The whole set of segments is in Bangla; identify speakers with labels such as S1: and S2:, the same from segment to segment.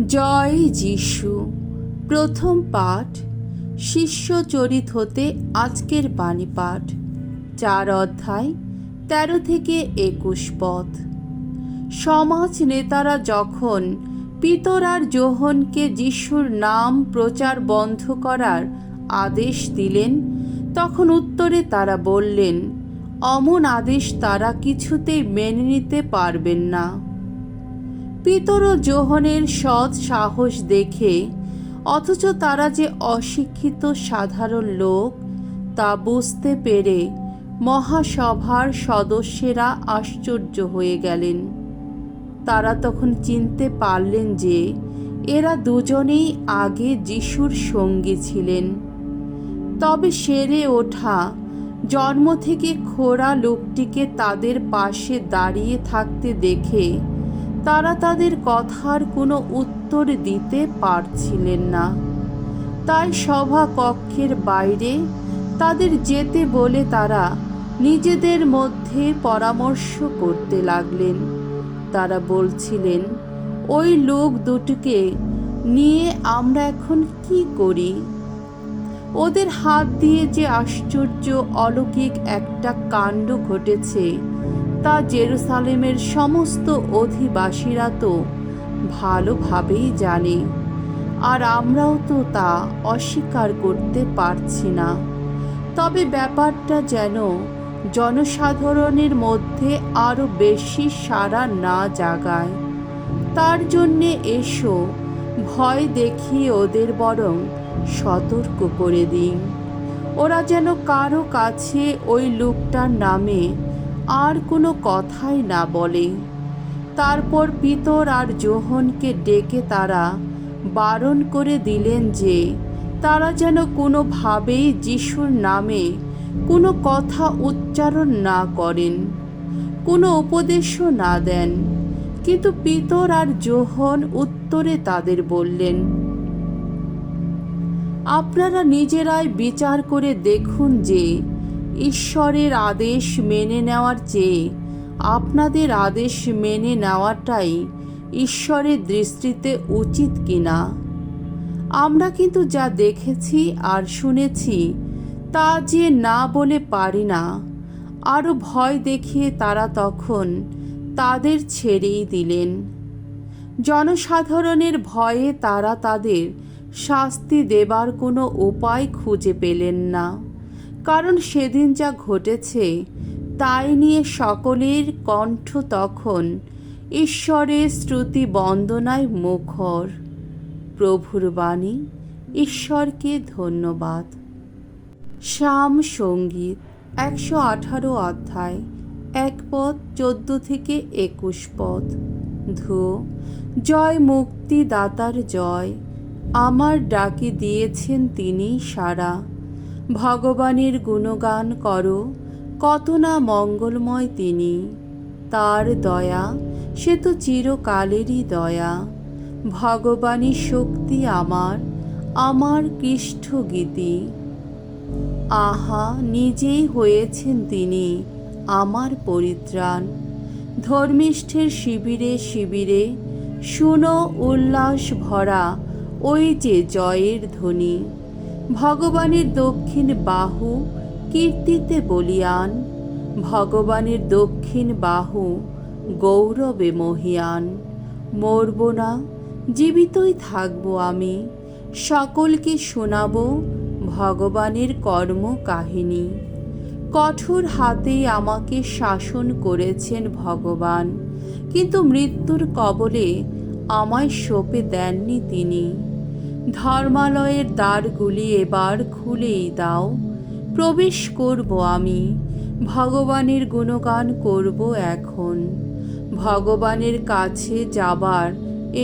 S1: জয় যিশু। প্রথম পাঠ শিষ্যচরিত হতে আজকের বাণী পাঠ 4 অধ্যায় 13 থেকে 21 পদ। সমাজ নেতারা যখন পিতর আর যোহনকে যিশুর নাম প্রচার বন্ধ করার আদেশ দিলেন, তখন উত্তরে তারা বললেন, অমন আদেশ তারা কিছুতেই মেনে নিতে পারবেন না। পিতর ও যোহনের সৎ সাহস দেখে, অথচ তারা যে অশিক্ষিত সাধারণ লোক তা বুঝতে পেরে মহাসভার সদস্যেরা আশ্চর্য হয়ে গেলেন। তারা তখন চিনতে পারলেন যে এরা দুজনেই আগে যিশুর সঙ্গী ছিলেন। তবে সেরে ওঠা জন্ম থেকে খোঁড়া লোকটিকে তাদের পাশে দাঁড়িয়ে থাকতে দেখে তারা তাদের কথার কোনো উত্তর দিতে পারছিলেন না। তাই সভা কক্ষের বাইরে তাদের যেতে বলে তারা নিজেদের মধ্যে পরামর্শ করতে লাগলেন। তারা বলছিলেন, ওই লোক দুটোকে নিয়ে আমরা এখন কি করি? ওদের হাত দিয়ে যে আশ্চর্য অলৌকিক একটা কাণ্ড ঘটেছে তা জেরুসালেমের সমস্ত অধিবাসীরা তো ভালোভাবেই জানে, আর আমরাও তো তা অস্বীকার করতে পারছি না। তবে ব্যাপারটা যেন জনসাধারণের মধ্যে আরও বেশি সাড়া না জাগায়, তার জন্যে এসো ভয় দেখিয়ে ওদের বরং সতর্ক করে দিন। ওরা যেন কারো কাছে ওই লোকটার নামে আর কোনো কথাই না বলে। তারপর পিতর আর যোহনকে ডেকে তারা বারণ করে দিলেন যে তারা যেন কোনোভাবেই যিশুর নামে কোনো কথা উচ্চারণ না করেন, কোনো উপদেশও না দেন। কিন্তু পিতর আর যোহন উত্তরে তাদের বললেন, আপনারা নিজেরাই বিচার করে দেখুন যে ঈশ্বরের আদেশ মেনে নেওয়ার চেয়ে আপনাদের আদেশ মেনে নেওয়াটাই ঈশ্বরের দৃষ্টিতে উচিত কিনা। আমরা কিন্তু যা দেখেছি আর শুনেছি তা যে না বলে পারি না। আরও ভয় দেখিয়ে তারা তখন তাদের ছেড়েই দিলেন। জনসাধারণের ভয়ে তারা তাদের শাস্তি দেবার কোনো উপায় খুঁজে পেলেন না, কারণ সেদিন যা ঘটেছে তাই নিয়ে সকলের কণ্ঠ তখন ঈশ্বরের স্তুতি বন্দনায় মুখর। প্রভুর বাণী। ঈশ্বরকে ধন্যবাদ। শাম সঙ্গীত 118 অধ্যায় 1 পদ 14 থেকে 21 পদ। ধো, জয় মুক্তিদাতার জয়, আমার ডাকে দিয়েছেন তিনি সাড়া। ভগবানের গুণগান করো, কত না মঙ্গলময় তিনি। তার দয়া সে তো চিরকালেরই দয়া। ভগবানই শক্তি আমার, আমার কৃষ্ঠ গীতি। আহা, নিজেই হয়েছেন তিনি আমার পরিত্রাণ। ধর্মিষ্ঠের শিবিরে শিবিরে শুনো উল্লাস ভরা ওই যে জয়ের ধ্বনি। ভগবানের দক্ষিণ বাহু কীর্তিতে বলিয়ান, ভগবানের দক্ষিণ বাহু গৌরবে মহিয়ান। মরব না, জীবিতই থাকব আমি, সকলকে শোনাব ভগবানের কর্ম কাহিনী। কঠোর হাতে আমাকে শাসন করেছেন ভগবান, কিন্তু মৃত্যুর কবলে আমায় সঁপে দেননি তিনি। ধর্মালয়ের দ্বারগুলি এবার খুলেই দাও, প্রবেশ করব আমি, ভগবানের গুণগান করব এখন। ভগবানের কাছে যাবার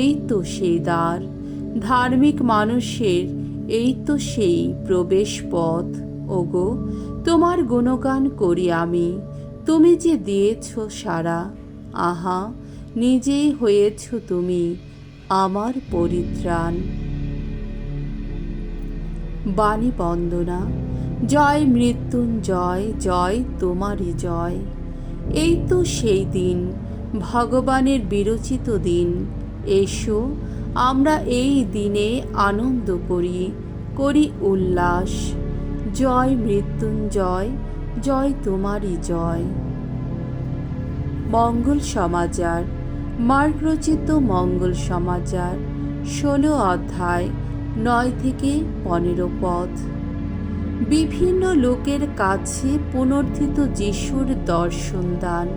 S1: এই তো সেই দ্বার, ধার্মিক মানুষের এই তো সেই প্রবেশ পথ। ওগো, তোমার গুণগান করি আমি, তুমি যে দিয়েছ সাড়া। আহা, নিজেই হয়েছ তুমি আমার পরিত্রাণ। বাণী বন্দনা। জয় মৃত্যুঞ্জয়, জয় তোমারই জয়। এই তো সেই দিন, ভগবানের বিরচিত দিন। এসো আমরা এই দিনে আনন্দ করি, করি উল্লাস। জয় মৃত্যুঞ্জয়, জয় তোমারই জয়। মঙ্গল সমাচার। মার্ক রচিত মঙ্গল সমাচার 16 অধ্যায় 9 থেকে 15 পদ। বিভিন্ন লোকের কাছে পুনর্থিত যিশুর দর্শন দান।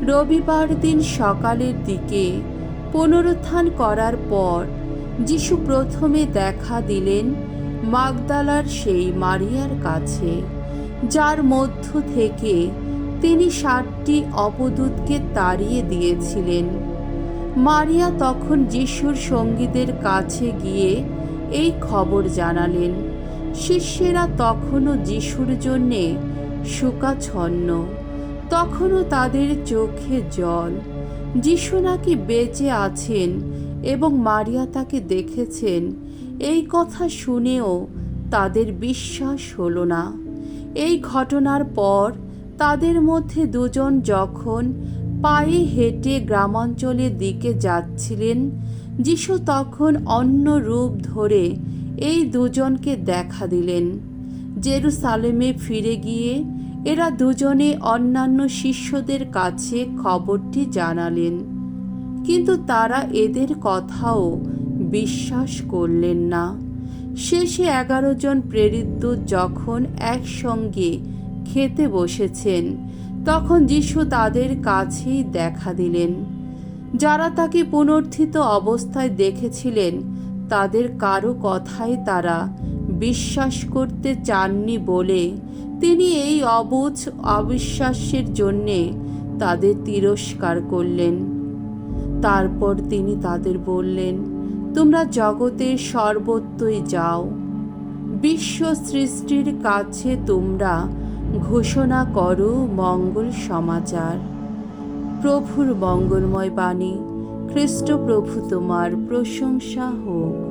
S1: রবিবার দিন সকালের দিকে পুনরুত্থান করার পর যিশু প্রথমে দেখা দিলেন মাগদালার সেই মারিয়ার কাছে, যার মধ্য থেকে তিনি 7টি অপদূতকে তাড়িয়ে দিয়েছিলেন। মারিয়া তখন যিশুর সঙ্গীদের কাছে গিয়ে এই খবর জানালেন। শিষ্যেরা তখনও যিশুর জন্যে শোকাচ্ছন্ন, তখনও তাদের চোখে জল। যিশু নাকি বেঁচে আছেন এবং মারিয়া তাকে দেখেছেন, এই কথা শুনেও তাদের বিশ্বাস হলো না। এই ঘটনার পর তাদের মধ্যে দুজন যখন পায়ে হেঁটে গ্রামাঞ্চলের দিকে যাচ্ছিলেন, যিশু তখন অন্য রূপ ধরে এই দুজনকে দেখা দিলেন। জেরুসালেমে ফিরে গিয়ে এরা দুজনে অন্যান্য শিষ্যদের কাছে খবরটি জানালেন, কিন্তু তারা এদের কথাও বিশ্বাস করলেন না। শেষে 11 জন প্রেরিত যখন একসঙ্গে খেতে বসেছেন, তখন যিশু তাদের কাছেই দেখা দিলেন। যারা তাকে পুনর্থিত অবস্থায় দেখেছিলেন, তাদের কারো কথাই তারা বিশ্বাস করতে চাননি বলে তিনি এই অবুঝ অবিশ্বাসের জন্যে তাদের তিরস্কার করলেন। তারপর তিনি তাদের বললেন, তোমরা জগতের সর্বত্রই যাও, বিশ্ব সৃষ্টির কাছে তোমরা ঘোষণা করো মঙ্গল সমাচার। প্রভুর মঙ্গলময় বাণী। খ্রিস্ট প্রভু তোমার প্রশংসা হোক।